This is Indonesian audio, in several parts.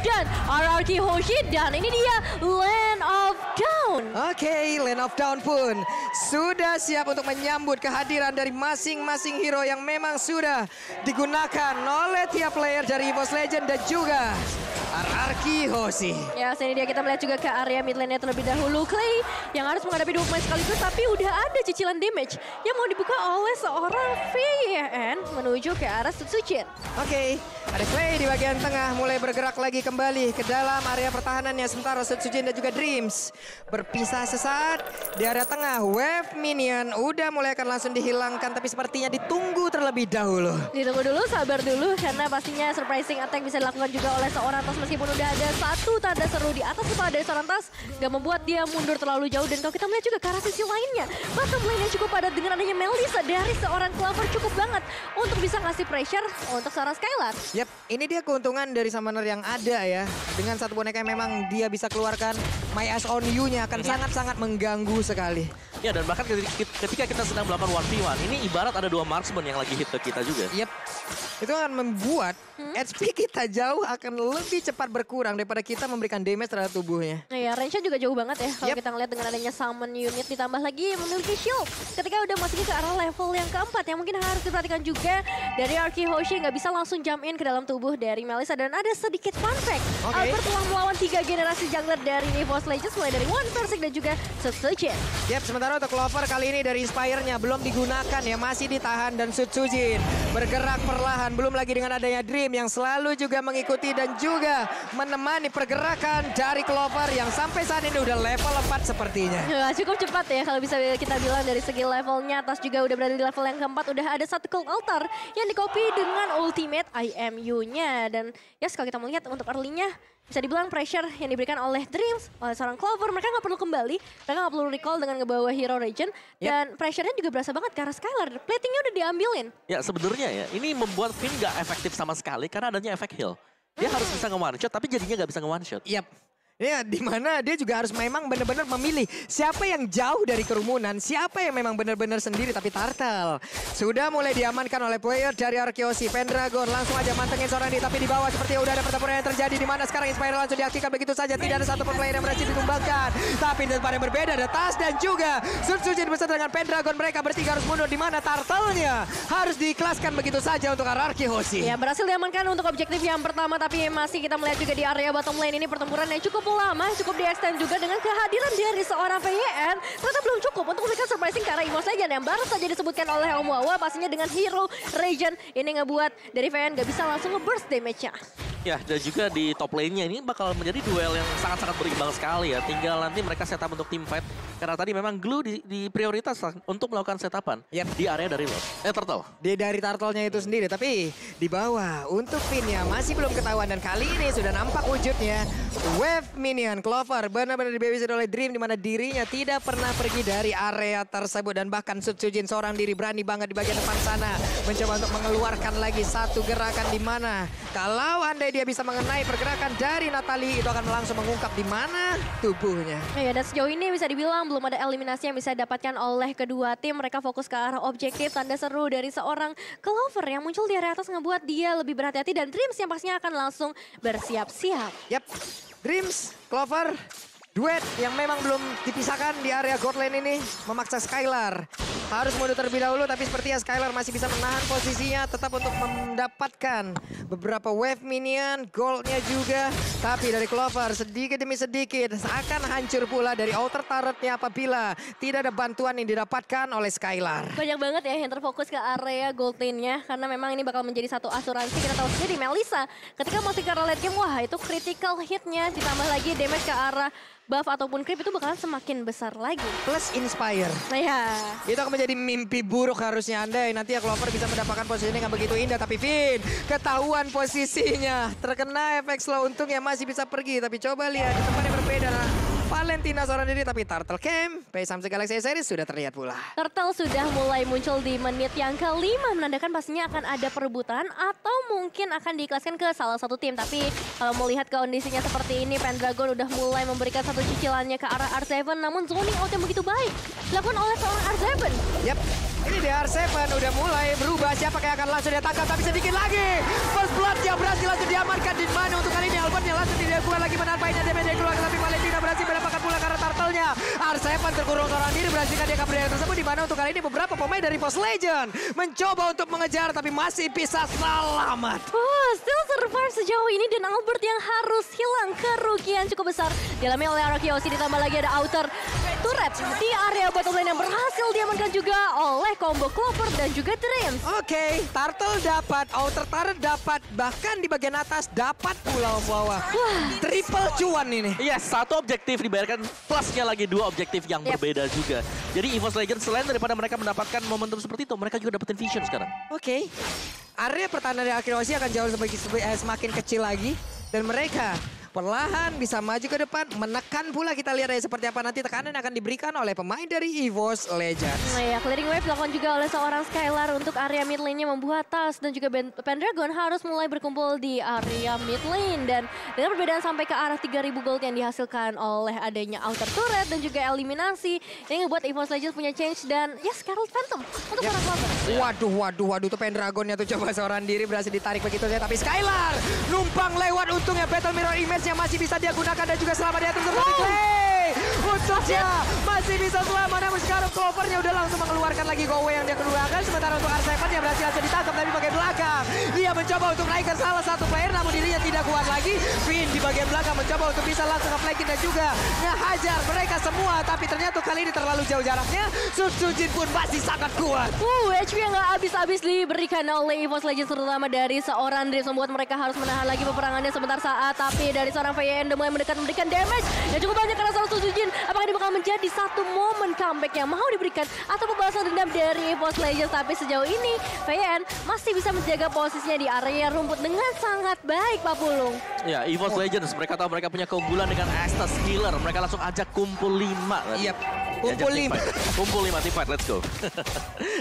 dan RRQ Hoshi. Dan ini dia Land of Dawn. Oke, Land of Dawn pun sudah siap untuk menyambut kehadiran dari masing-masing hero yang memang sudah digunakan oleh tiap player dari EVOS Legend dan juga RRQ Hoshi. Ya, sini dia kita melihat juga ke area mid lane-nya terlebih dahulu. Clay yang harus menghadapi 2 pemain sekaligus, tapi udah ada cicilan damage yang mau dibuka oleh seorang VN menuju ke arah Sutsujin. Oke, ada Clay di bagian tengah mulai bergerak lagi kembali ke dalam area pertahanannya. Sementara Sutsujin dan juga Dreams berpisah sesaat di area tengah. Wave minion udah mulai akan langsung dihilangkan, tapi sepertinya ditunggu terlebih dahulu. Ditunggu dulu, sabar dulu, karena pastinya surprising attack bisa dilakukan juga oleh seorang Tas. Meskipun udah ada satu tanda seru di atas kepala dari seorang Tas, gak membuat dia mundur terlalu jauh. Dan kalau kita melihat juga ke arah sisi lainnya, bottom lane yang cukup padat dengan adanya Melissa dari seorang Clover cukup banget untuk bisa ngasih pressure untuk seorang Skylar. Yap, ini dia keuntungan dari summoner yang ada ya. Dengan satu boneka yang memang dia bisa keluarkan, My Eyes on You-nya akan sangat-sangat mengganggu sekali. Ya, dan bahkan ketika kita sedang melakukan 1v1, ini ibarat ada 2 marksman yang lagi hit ke kita juga. Yap, itu akan membuat HP kita jauh akan lebih cepat berkurang daripada kita memberikan damage terhadap tubuhnya. Nah ya, range-nya juga jauh banget ya kalau kita ngeliat dengan adanya summon unit ditambah lagi memiliki shield. Ketika udah masuk ke arah level yang keempat yang mungkin harus diperhatikan juga dari RRQ Hoshi nggak bisa langsung jump in ke dalam tubuh dari Melissa. Dan ada sedikit fun fact, Albert telah melawan 3 generasi jungler dari EVOS Legends mulai dari One Persik dan juga Sutsujin. Yap, sementara untuk Clover kali ini dari Inspire-nya belum digunakan ya, masih ditahan dan Sutsujin bergerak perlahan. Belum lagi dengan adanya Dream yang selalu juga mengikuti dan juga menemani pergerakan dari Clover yang sampai saat ini udah level 4 sepertinya. Ya, cukup cepat ya kalau bisa kita bilang dari segi levelnya. Tas juga udah berada di level yang keempat, udah ada satu Cold Altar yang di-copy dengan ultimate IMU-nya. Dan ya kalau kita melihat untuk early-nya, bisa dibilang pressure yang diberikan oleh Dreams, oleh seorang Clover. Mereka nggak perlu kembali, mereka nggak perlu recall dengan ngebawa hero region. Dan pressure-nya juga berasa banget ke arah Skylar. Platingnya udah diambilin. Ya sebenarnya ya, ini membuat Finn nggak efektif sama sekali karena adanya efek heal. Dia harus bisa nge-one shot, tapi jadinya nggak bisa nge-one shot. Yap. Ya, dimana dia juga harus memang benar-benar memilih siapa yang jauh dari kerumunan, siapa yang memang benar-benar sendiri. Tapi Turtle sudah mulai diamankan oleh player dari RRQ Hoshi. Pendragon langsung aja mantengin seorang ini, tapi di bawah seperti udah ada pertempuran yang terjadi di mana sekarang Inspire langsung diaktifkan begitu saja. Tidak ada satu player yang berhasil ditumbangkan. Tapi di tempat yang berbeda ada Tas dan juga Sutsujin beserta dengan Pendragon. Mereka bertiga harus mundur di mana Turtle-nya harus diikhlaskan begitu saja untuk RRQ Hoshi. Ya, berhasil diamankan untuk objektif yang pertama, tapi masih kita melihat juga di area bottom lane ini pertempuran yang cukup lama, cukup di-extend juga dengan kehadiran dari seorang VN. Ternyata belum cukup untuk memberikan surprising ke arah EVOS Legend yang baru saja disebutkan oleh Om Wawa. Pastinya dengan hero region ini ngebuat dari VN gak bisa langsung nge-burst damage-nya. Ya, dan juga di top lane-nya ini bakal menjadi duel yang sangat-sangat berimbang sekali ya. Tinggal nanti mereka setup untuk team fight. Karena tadi memang Glue di prioritas untuk melakukan setapan di area dari Turtle. Dari Turtle-nya itu sendiri, tapi di bawah untuk Finn-nya masih belum ketahuan. Dan kali ini sudah nampak wujudnya. Wave minion Clover benar-benar dibabysit oleh Dream, di mana dirinya tidak pernah pergi dari area tersebut. Dan bahkan Sutsujin seorang diri berani banget di bagian depan sana mencoba untuk mengeluarkan lagi satu gerakan, di mana kalau andai dia bisa mengenai pergerakan dari Natalie, itu akan langsung mengungkap di mana tubuhnya. Ya, dan sejauh ini bisa dibilang belum ada eliminasi yang bisa didapatkan oleh kedua tim. Mereka fokus ke arah objektif. Tanda seru dari seorang Clover yang muncul di area atas ngebuat dia lebih berhati-hati. Dan Dreams yang pastinya akan langsung bersiap-siap. Yap, Dreams, Clover, duet yang memang belum dipisahkan di area God Lane ini memaksa Skylar harus mundur terlebih dahulu, tapi sepertinya Skylar masih bisa menahan posisinya tetap untuk mendapatkan beberapa wave minion, goldnya juga. Tapi dari Clover sedikit demi sedikit akan hancur pula dari outer turretnya apabila tidak ada bantuan yang didapatkan oleh Skylar. Banyak banget ya yang terfokus ke area gold lane-nya, karena memang ini bakal menjadi satu asuransi. Kita tahu sendiri Melissa ketika masuk ke arah late game, wah itu critical hit-nya ditambah lagi damage ke arah buff ataupun creep itu bakalan semakin besar lagi. Plus Inspire. Nah ya, itu akan menjadi mimpi buruk harusnya andai nanti ya Clover bisa mendapatkan posisi yang begitu indah. Tapi Finn ketahuan posisinya, terkena efek slow. Untungnya masih bisa pergi, tapi coba lihat di tempat yang berbeda. Valentina seorang diri, tapi Turtle Camp, Samsung Galaxy Series sudah terlihat pula. Turtle sudah mulai muncul di menit yang kelima, menandakan pastinya akan ada perebutan atau mungkin akan diikhlaskan ke salah satu tim. Tapi kalau melihat kondisinya seperti ini, Pendragon udah mulai memberikan satu cicilannya ke arah R7, namun zoning out yang begitu baik dilakukan oleh seorang R7. Yap, ini di R7 udah mulai berubah, siapa yang akan langsung dia tangkap, tapi sedikit lagi First Blood yang berhasil langsung diamankan. Di mana untuk kali ini Albert yang langsung dilakukan lagi menahan painnya damage yang keluar. Tapi Valentina berhasil mendapatkan pula karena turtle-nya. R7 terkurung seorang diri berhasilkan dia kabur dari tersebut. Di mana untuk kali ini beberapa pemain dari Force Legend mencoba untuk mengejar tapi masih bisa selamat. Still survive sejauh ini dan Albert yang harus hilang kerugian cukup besar. Dialami oleh RKOC ditambah lagi ada outer turret di area bottom lane yang berhasil diamankan juga oleh combo Clover dan juga Dreams. Oke, turtle dapat, outer turret dapat, bahkan di bagian atas dapat pula bawah. Triple cuan ini. Yes, satu objektif dibayarkan plusnya lagi 2 objektif yang berbeda juga. Jadi EVOS Legends selain daripada mereka mendapatkan momentum seperti itu, mereka juga dapetin vision sekarang. Oke, area pertahanan dari Akhirosi akan jauh semakin kecil lagi. Dan mereka perlahan bisa maju ke depan, menekan pula kita lihat ya seperti apa nanti tekanan yang akan diberikan oleh pemain dari EVOS Legends. Nah ya, clearing wave dilakukan juga oleh seorang Skylar untuk area mid lane-nya membuat Tas dan juga Pendragon harus mulai berkumpul di area mid lane. Dan dengan perbedaan sampai ke arah 3.000 gold yang dihasilkan oleh adanya outer turret dan juga eliminasi yang membuat EVOS Legends punya change dan ya Scarlet Phantom untuk seorang Clover. Waduh tuh Pendragonnya tuh coba seorang diri berhasil ditarik begitu saja. Tapi Skylar numpang lewat untungnya Battle Mirror Image yang masih bisa dia gunakan dan juga selamat dia terus Clay. Untuknya masih bisa selamat namun sekarang Clovernya udah langsung mengeluarkan lagi go away yang dia keluarkan. Sementara untuk R7 yang berhasil ditangkap tapi bagian belakang. Dia mencoba untuk naikkan salah satu player namun dirinya tidak kuat lagi. Finn di bagian belakang mencoba untuk bisa langsung nge-flanking dan juga ngehajar mereka semua. Tapi ternyata kali ini terlalu jauh jaraknya. Sujin pun masih sangat kuat. HP yang gak habis-habis diberikan oleh EVOS Legends terutama dari seorang Dreams membuat mereka harus menahan lagi peperangannya sebentar saat. Tapi dari seorang VN mulai mendekat memberikan damage yang cukup banyak karena seorang Sujin. Apakah ini bakal menjadi satu momen comeback yang mau diberikan atau pembalasan dendam dari EVOS Legends. Tapi sejauh ini VN masih bisa menjaga posisinya di area rumput dengan sangat baik Pak Pulung. Ya EVOS Legends mereka tahu mereka punya keunggulan dengan Estes Healer. Mereka langsung ajak kumpul 5. Yap. Kumpul 5. Kumpul 5 team fight, let's go.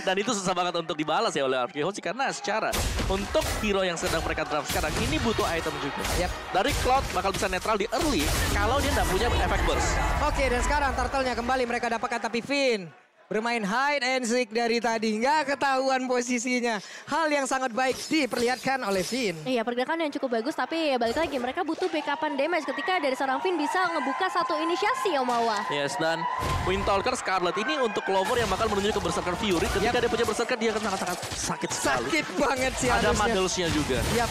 Dan itu susah banget untuk dibalas ya oleh Arkehosi karena secara untuk hero yang sedang mereka draft sekarang ini butuh item juga. Yap. Dari Cloud bakal bisa netral di early kalau dia nggak punya efek burst. Oke, dan sekarang turtle-nya kembali mereka dapatkan tapi Finn bermain hide and seek dari tadi. Nggak ketahuan posisinya. Hal yang sangat baik diperlihatkan oleh Finn. Iya, pergerakan yang cukup bagus tapi ya balik lagi mereka butuh backupan damage ketika dari seorang Finn bisa ngebuka satu inisiasi Omawa. Yes, dan Windtalker Scarlet ini untuk Clover yang bakal menuju ke Berserker Fury. Ketika dia punya Berserker dia akan sangat-sangat sakit sekali. Sakit banget sih ada harusnya. Muddles-nya juga. Yap.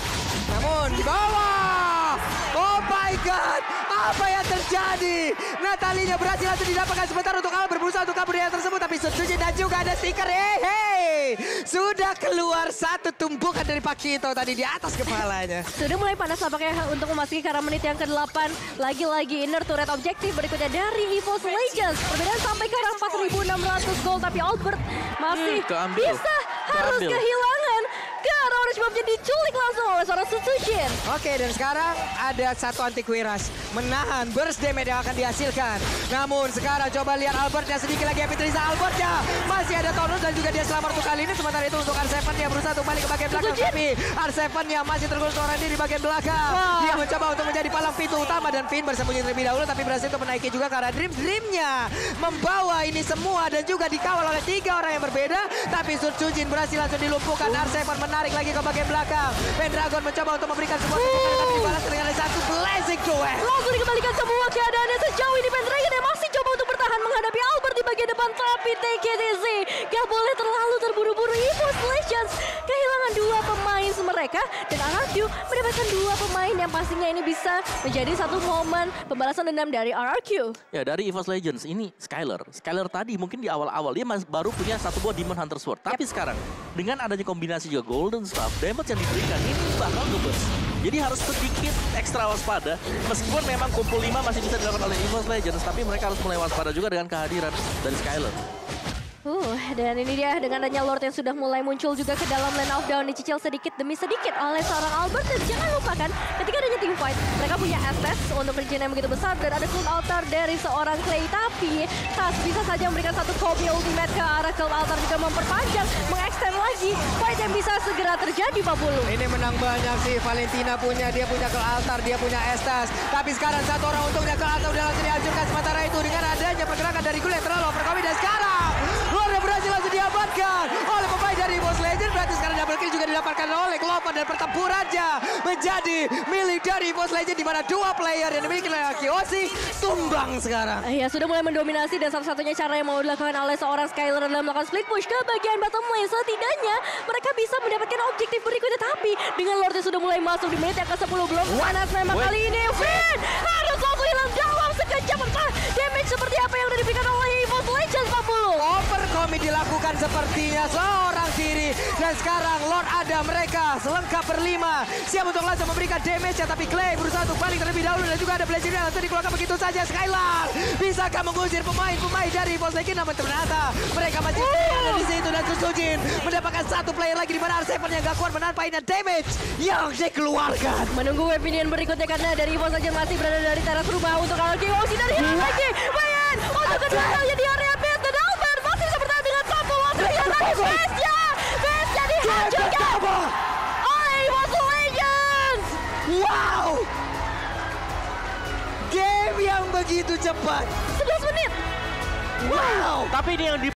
Namun di bawah. Oh my God. Apa yang terjadi? Natalinya berhasil langsung didapatkan sebentar untuk Albert berusaha untuk kabur dari tersebut. Tapi Sujin dan juga ada stiker. Hey. Sudah keluar satu tumpukan dari Pakito tadi di atas kepalanya. Sudah mulai panas tampaknya untuk memasuki ke arah menit yang ke-8. Lagi-lagi inner turret objektif berikutnya dari EVOS Legends. Perbedaan sampai ke arah 4.600 gold. Tapi Albert masih bisa harus kehilangan. Ke arah Orange Buff jadi diculik langsung oleh seorang Sujin. Oke, dan sekarang ada satu anti-Quiras menahan burst damage yang akan dihasilkan. Namun sekarang coba lihat Albertnya sedikit lagi. Epitrisa Albertnya masih ada tonus dan juga dia selamat untuk kali ini. Sementara itu untuk R7 dia berusaha untuk balik ke bagian belakang. Tapi R7-nya masih tergolong seorang diri di bagian belakang. Dia mencoba untuk menjadi palang pintu utama dan Finn bersembunyi terlebih dahulu. Tapi berhasil untuk menaiki juga karena Dream-nya membawa ini semua dan juga dikawal oleh 3 orang yang berbeda. Tapi Sujin berhasil langsung dilumpuhkan. R7 menarik lagi ke bagian belakang. Pendragon mencoba untuk memberikan sebuah tumpukan tapi dibalas dengan satu blazing duel. Langsung dikembalikan semua keadaannya sejauh ini. Pendragon yang masih coba untuk bertahan menghadapi Albert di bagian depan. Tapi TKTC gak boleh terlalu terburu-buru. EVOS Legends kehilangan 2 pemain mereka. Dan RRQ mendapatkan 2 pemain yang pastinya ini bisa menjadi satu momen pembalasan dendam dari RRQ. Ya dari EVOS Legends ini Skylar tadi mungkin di awal-awal dia baru punya satu buah Demon Hunter Sword. Tapi sekarang dengan adanya kombinasi juga Golden Staff, damage yang diberikan ini bakal nge-burst. Jadi harus sedikit ekstra waspada. Meskipun memang kumpul 5 masih bisa dilakukan oleh EVOS Legends, tapi mereka harus mulai waspada juga dengan kehadiran dari Skylar. Dan ini dia dengan adanya Lord yang sudah mulai muncul juga ke dalam lane of down dicicil sedikit demi sedikit oleh seorang Albert. Dan jangan lupakan ketika adanya team fight mereka punya SS untuk regen yang begitu besar dan ada Cult Altar dari seorang Clay. Tapi Tas bisa saja memberikan satu copy ultimate ke arah Cult Altar juga memperpanjang, mengextend lagi fight yang bisa segera terjadi Pak Bulu. Ini menang banyak sih Valentina dia punya Cult Altar, dia punya Estas. Tapi sekarang satu orang untungnya Cult Altar udah langsung dihancurkan. Sementara itu dengan adanya pergerakan dari Gul yang terlalu overcoming dan sekarang Lord berhasil langsung diamankan. diamankan oleh pemain dari EVOS Legends. Berarti sekarang double kill juga didapatkan oleh Clover dan pertempurannya menjadi milik dari EVOS Legends, di mana dua player yang dimiliki oleh Arkeosi tumbang sekarang. Ya, sudah mulai mendominasi dan satu-satunya cara yang mau dilakukan oleh seorang Skylar adalah melakukan split push ke bagian bottom lane. Setidaknya mereka bisa mendapatkan objektif berikutnya, tapi dengan Lordnya sudah mulai masuk di menit yang ke-10 belum panas memang kali ini. Finn harus langsung hilang dalam sekejap. Damage seperti apa yang sudah diberikan oleh EVOS Legends 40. Overcommit dilakukan sepertinya seorang diri. Dan sekarang Lord ada mereka selengkap berlima. Siap untuk langsung memberikan damage ya. Tapi Clay berusaha untuk balik terlebih dahulu. Dan juga ada Blazing yang langsung dikeluarkan begitu saja. Skylar bisakah mengusir pemain-pemain dari EVOS Legends? Namun ternyata mereka masih ada di situ. Dan Susujin mendapatkan satu player lagi, di mana R7 yang gak kuat menampainya damage yang dikeluarkan. Menunggu opinion berikutnya karena dari EVOS Legends masih berada dari teras rumah untuk Arkeosi dari hilang lagi. Bayan untuk kedua kalinya di area base, dan Albert masih bisa bertahan dengan satu langsung di atas base-nya. Base-nya dihancurkan oleh EVOS Legends. Wow, game yang begitu cepat. 11 menit. Wow. Tapi ini yang di